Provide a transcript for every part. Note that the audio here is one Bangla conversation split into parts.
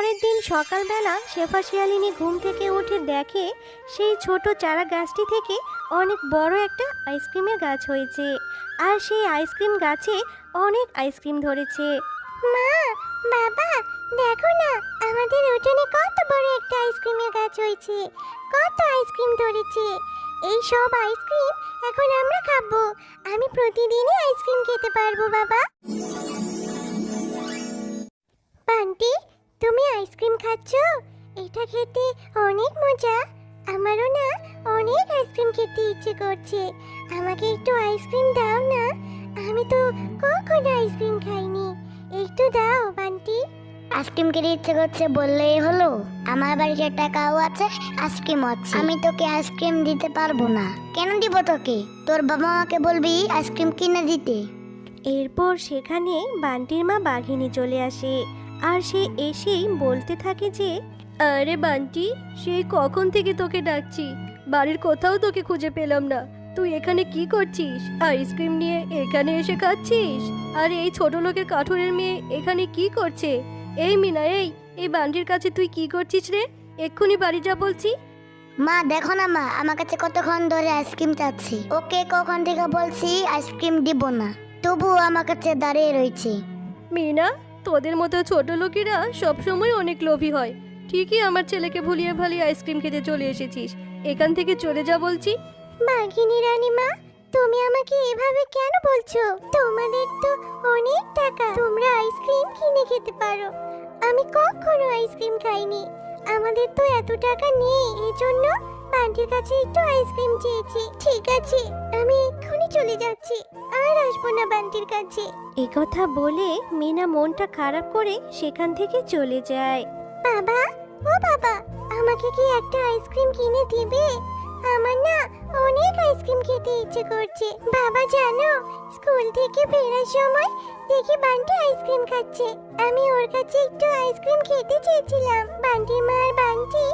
পরের দিন সকালবেলা শেফা শিয়ালিনী ঘুম থেকে উঠে দেখে সেই ছোট চারা গাছটি থেকে অনেক বড় একটা আইসক্রিমের গাছ হয়েছে। আর সেই আইসক্রিম গাছে অনেক আইসক্রিম ধরেছে। মা, বাবা, দেখো না, আমাদের উঠোনে কত বড় একটা আইসক্রিমের গাছ হয়েছে, কত আইসক্রিম ধরেছে। এই সব আইসক্রিম এখন আমরা খাবো। আমি প্রতিদিনই আইসক্রিম খেতে পারবো। বাবা, বান্টি, তুমি আইসক্রিম খাচ্ছ? এটা খেতে অনেক মজা। আমারও না অনেক আইসক্রিম খেতে ইচ্ছে করছে। আমাকে একটু আইসক্রিম দাও না, আমি তো কখনো আইসক্রিম খাইনি। একটু দাও বান্টি। আইসক্রিম খেতে ইচ্ছে করছে বললেই হলো? আমার বাড়িতে টাকাও আছে, আইসক্রিম আছে। আমি তোকে আইসক্রিম দিতে পারবো না। কেন দিব তোকে? তোর বাবা মাকে বলবি আইসক্রিম কিনে দিতে। এরপর সেখানে বান্টির মা বাঘিনী চলে আসে। আর সে এসেই বলতে থাকে যে, আরে বান্টি, সেই কখন থেকে তোকে ডাকছি, বাড়ির কোথাও তোকে খুঁজে পেলাম না। তুই এখানে কি করছিস? আইসক্রিম নিয়ে এখানে এসে খাচ্ছিস? আর এই ছোট লোকের কাঠুরের মেয়ে এখানে কি করছে? এই মিনা, এই বান্টির কাছে তুই কি করছিস রে? এক্ষুনি বাড়ি যা বলছি। মা দেখো না মা, আমার কাছে কতক্ষণ ধরে আইসক্রিম চাচ্ছি। ওকে কখন থেকে বলছি আইসক্রিম দিব না, তবুও আমার কাছে দাঁড়িয়ে রয়েছে। মিনা, তোদের মতো ছোট লোকেরা সবসময় অনেক লোভী হয়। ঠিকই আমার ছেলেকে ভুলিয়ে ভালিয়ে আইসক্রিম খেতে চলে এসেছিস। এখান থেকে চলে যা বলছি। বাঘিনী রানীমা, তুমি আমাকে এভাবে কেন বলছো? তোমাদের তো অনেক টাকা, তোমরা আইসক্রিম কিনে খেতে পারো। আমি কখনো আইসক্রিম খাইনি। আমাদের তো এত টাকা নেই, এজন্য বান্টির কাছে একটু আইসক্রিম চেয়েছি। ঠিক আছে, আমি এক্ষুনি চলে যাচ্ছি, আর আসবো না বান্টির কাছে। এই কথা বলে মিনা মনটা খারাপ করে সেখান থেকে চলে যায়। বাবা, ও বাবা, আমাকে কি একটা আইসক্রিম কিনে দিবে? আমার না অনেক আইসক্রিম খেতে ইচ্ছে করছে। বাবা জানো, স্কুল থেকে ফেরার সময় দেখি বান্টি আইসক্রিম খাচ্ছে। আমি ওর কাছে একটু আইসক্রিম খেতে চেয়েছিলাম। বান্টির মা আর বান্টি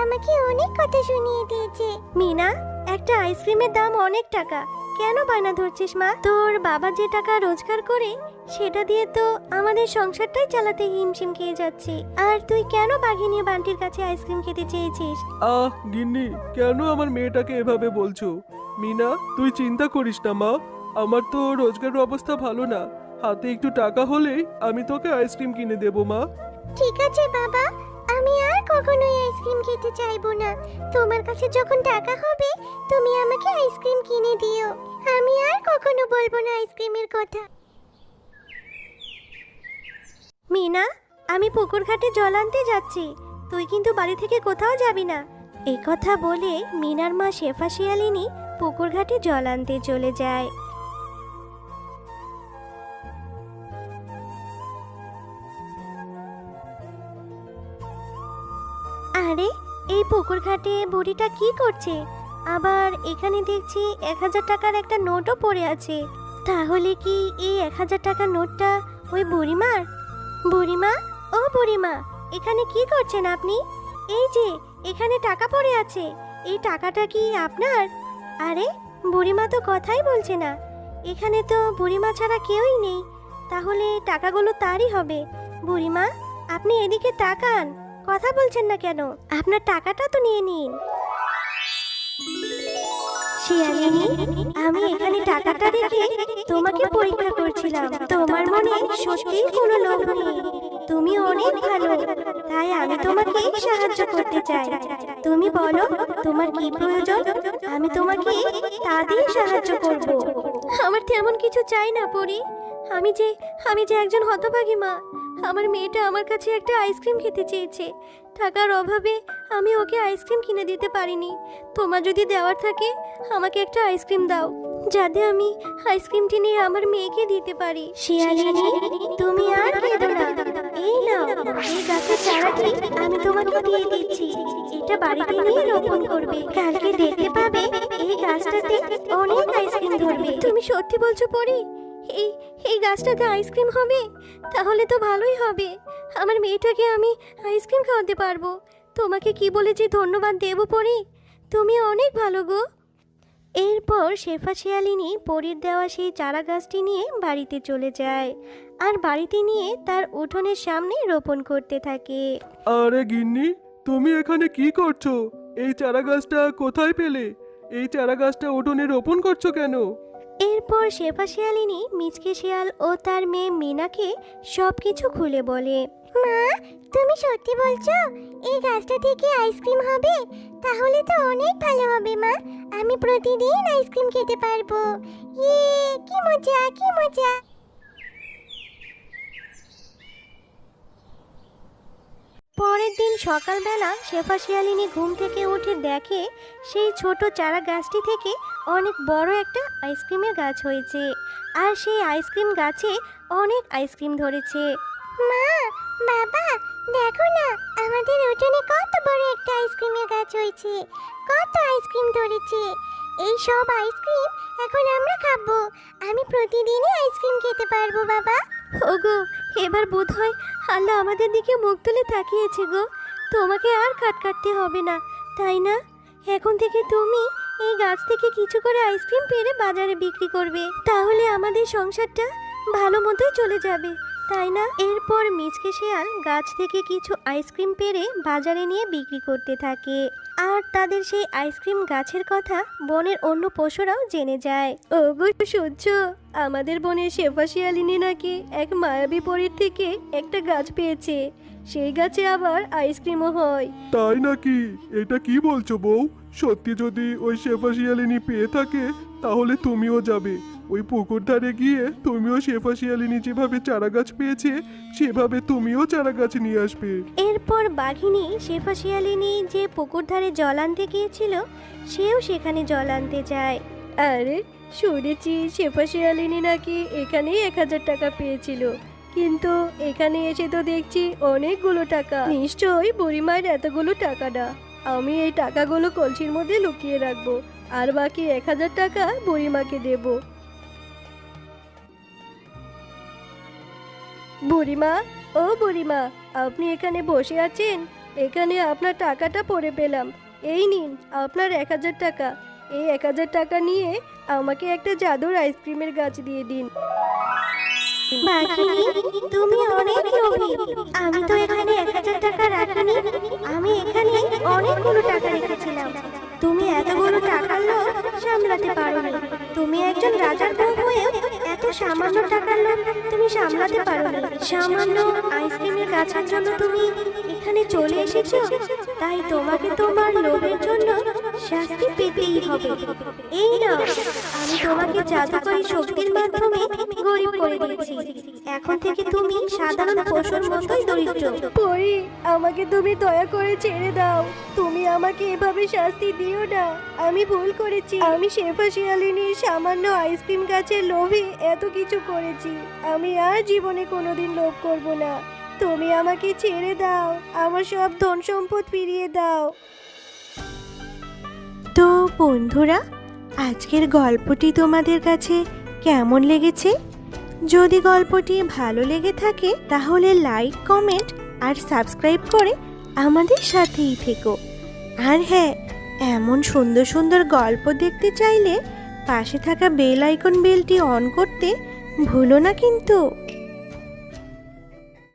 আমাকে অনেক কথা শুনিয়ে দিয়েছে। মিনা, একটা আইসক্রিমের দাম অনেক টাকা, কেন বায়না ধরছিস মা? তোর বাবা যে টাকা রোজগার করে সেটা দিয়ে তো আমাদের সংসারটাই চালাতে হিমশিম খেয়ে যাচ্ছে। আর তুই কেন বাঘিনী বান্টির কাছে আইসক্রিম খেতে চেয়েছিস? গিন্নি, কেন আমার মেয়েটাকে এভাবে বলছো? মিনা, তুই চিন্তা করিস না মা, আমার তো রোজগারের অবস্থা ভালো না। হাতে একটু টাকা হলেই আমি তোকে আইসক্রিম কিনে দেবো মা। ঠিক আছে বাবা, আমি আর কখনোই আইসক্রিম খেতে চাইবো না। তোমার কাছে যখন টাকা হবে তুমি আমাকে আইসক্রিম কিনে দিও। আমি আর কখনো বলবো না আইসক্রিমের কথা। মিনা, আমি পুকুর ঘাটে জল আনতে যাচ্ছি, তুই কিন্তু বাড়ি থেকে কোথাও যাবি না। এই কথা বলে মিনার মা শেফা শিয়ালিনী পুকুর ঘাটে জল আনতে চলে যায়। আরে, এই পুকুর ঘাটে বুড়িটা কি করছে? আবার এখানে দেখছি 1000 টাকার একটা নোটও পড়ে আছে। তাহলে কি এই 1000 টাকার নোটটা ওই বুড়িমার? বুড়িমা, ও বুড়িমা, এখানে কি করছেন আপনি? এই যে এখানে টাকা পড়ে আছে, এই টাকাটা কি আপনার? আরে, বুড়িমা তো কথাই বলছে না। এখানে তো বুড়িমা ছাড়া কেউই নেই, তাহলে টাকাগুলো তারই হবে। বুড়িমা, আপনি এদিকে তাকান, কথা বলছেন না কেন? আপনার টাকাটা তো নিয়ে নিন। শিয়ালিনী, আমি এখানে টাকাটা রেখে তোমাকে পরীক্ষা করছিলাম। তোমার মনে সত্যিই কোনো লোভ নেই, তুমি অনেক ভালো, তাই আমি তোমাকে সাহায্য করতে চাই। তুমি বলো তোমার কি প্রয়োজন, আমি তোমাকে তা দিয়ে সাহায্য করব। আমার তেমন কিছু চাই না পরি। আমি যে একজন হতভাগী মা। আমার মেয়েটা আমার কাছে একটা আইসক্রিম খেতে চেয়েছে, টাকার অভাবে আমি ওকে আইসক্রিম কিনে দিতে পারিনি। তোমার যদি দেওয়ার থাকে আমাকে একটা আইসক্রিম দাও, যাতে আমি আইসক্রিমটি নিয়ে আমার মেয়েকে দিতে পারি। শিয়ালিনী, তুমি আর কেঁদো না। এই নাও, এই গাছের চারাটি আমি তোমাকে দিয়ে দিচ্ছি। এটা বাড়িতে নিয়ে রোপণ করবে, কালকে দেখতে পাবে এই গাছটাতে অনেক আইসক্রিম ধরবে। তুমি সত্যি বলছো পরি? এই গাছটাতে আইসক্রিম হবে? তাহলে তো ভালোই হবে, আমার মেয়েটাকে আমি আইসক্রিম খাওয়াতে পারবো। তোমাকে কি বলে যে ধন্যবাদ দেব পরি, তুমি অনেক ভালো গো। এরপর শেফা শিয়ালিনী পরীর দেওয়া সেই চারা গাছটি নিয়ে বাড়িতে চলে যায়। আর বাড়িতে নিয়ে তার উঠোনের সামনে রোপণ করতে থাকে। আরে গিন্নি, তুমি এখানে কি করছো? এই চারা গাছটা কোথায় পেলে? এই চারা গাছটা উঠোনে রোপণ করছো কেন? এরপর শেফা শিয়ালিনী মিচকে শিয়াল ও তার মেয়ে মিনাকে সবকিছু খুলে বলে। মা, তুমি সত্যি বলছো এই গাছটা থেকে আইসক্রিম হবে? তাহলে তো অনেক ভালো হবে মা, আমি প্রতিদিন আইসক্রিম খেতে পারবো। ইয়ে, কি মজা, কি মজা। পরের দিন সকালবেলা শেফা শিয়ালিনী ঘুম থেকে উঠে দেখে সেই ছোট চারা গাছটি থেকে অনেক বড় একটা আইসক্রিমের গাছ হয়েছে, আর সেই আইসক্রিম গাছে অনেক আইসক্রিম ধরেছে। মা, বাবা, দেখো না আমাদের উঠোনে কত বড় একটা আইসক্রিমের গাছ হয়েছে, কত আইসক্রিম ধরেছে। এই সব আইসক্রিম এখন আমরা খাবো, আমি প্রতিদিনই আইসক্রিম খেতে পারবো বাবা। ওগো, এবার বোধহয় আল্লাহ আমাদের দিকে মুখ তুলে তাকিয়েছে গো। তোমাকে আর কাটতে হবে না, তাই না? এখন থেকে তুমি এই গাছ থেকে কিছু করে আইসক্রিম পেড়ে বাজারে বিক্রি করবে, তাহলে আমাদের সংসারটা ভালো মতোই চলে যাবে, তাই না? এরপর মিচকে শিয়াল গাছ থেকে কিছু আইসক্রিম পেড়ে বাজারে নিয়ে বিক্রি করতে থাকে, আর তাদের সেই আইসক্রিম গাছের কথা বনের অন্য পশুরাও জেনে যায়। ওগো সূর্য, আমাদের বনের শেফা শিয়ালিনী নাকি এক মায়াবী পরীর থেকে একটা গাছ পেয়েছে, সেই গাছে আবার আইসক্রিমও হয়। তাই নাকি? এটা কি বলছো বউ? সত্যি যদি ওই শেফা শিয়ালিনী পেয়ে থাকে তাহলে তুমিও যাবে ওই পুকুর ধারে গিয়ে, তুমিও শেফা শিয়ালিনী যেভাবে চারা গাছ পেয়েছে সেভাবে তুমিও চারা গাছ নিয়ে আসবে। এরপর বাঘিনী শেফা শিয়ালিনী যে পুকুর ধারে জল আনতে গিয়েছিল সেও সেখানে জল আনতে যায়। আরে, শুনেছি শেফা শিয়ালিনী নাকি এখানেই 1000 টাকা পেয়েছিল, কিন্তু এখানে এসে তো দেখছি অনেকগুলো টাকা। নিশ্চয়ই বুড়িমায়ের এতগুলো টাকা না। আমি এই টাকাগুলো কলসির মধ্যে লুকিয়ে রাখবো, আর বাকি 1000 টাকা বুড়িমাকে দেব। বুড়িমা, ও বুড়িমা, আপনি এখানে বসে আছেন? এখানে আপনার টাকাটা পড়ে পেলাম, এই নিন আপনার 1000 টাকা। এই 1000 টাকা নিয়ে আমাকে একটা জাদুর আইসক্রিমের গাছ দিয়ে দিন। বাঘিনী, তুমি অনেক লোভী। আমি তো এখানে 1000 টাকা রাখিনি, আমি এখানে অনেকগুলো টাকা রেখেছিলাম। তুমি এতগুলো টাকার লোভ সামলাতে পারোনি। তুমি একজন রাজার বউ হয়েও এত সামান্য টাকার লোভ তুমি সামলাতে পারোনি। সামান্য আইসক্রিমের গাছের জন্য তুমি এখানে চলে এসেছো, তাই তোমাকে তোমার লোভের জন্য শাস্তি পেতেই হবে। এই নাও, আমি তোমাকে জাদুকরী শক্তির মাধ্যমে গরিব করে দিয়েছি। এখন থেকে তুমি সাধারণ পশুর মতোই দরিদ্র। পরি, আমাকে তুমি দয়া করে ছেড়ে দাও। তুমি আমাকে এভাবে শাস্তি দিও না। আমি ভুল করেছি। আমি শেফা শিয়ালিনীর সামান্য আইসক্রিম গাছের লোভে এত কিছু করেছি। আমি আর জীবনে কোনোদিন লোভ করব না। তুমি আমাকে ছেড়ে দাও, আমার সব ধন সম্পদ ফিরিয়ে দাও। তো বন্ধুরা, আজকের গল্পটি তোমাদের কাছে কেমন লেগেছে? যদি গল্পটি ভালো লেগে থাকে তাহলে লাইক, কমেন্ট আর সাবস্ক্রাইব করে আমাদের সাথেই থেকো। আর হ্যাঁ, এমন সুন্দর সুন্দর গল্প দেখতে চাইলে পাশে থাকা বেল আইকন বেলটি অন করতে ভুলো না কিন্তু।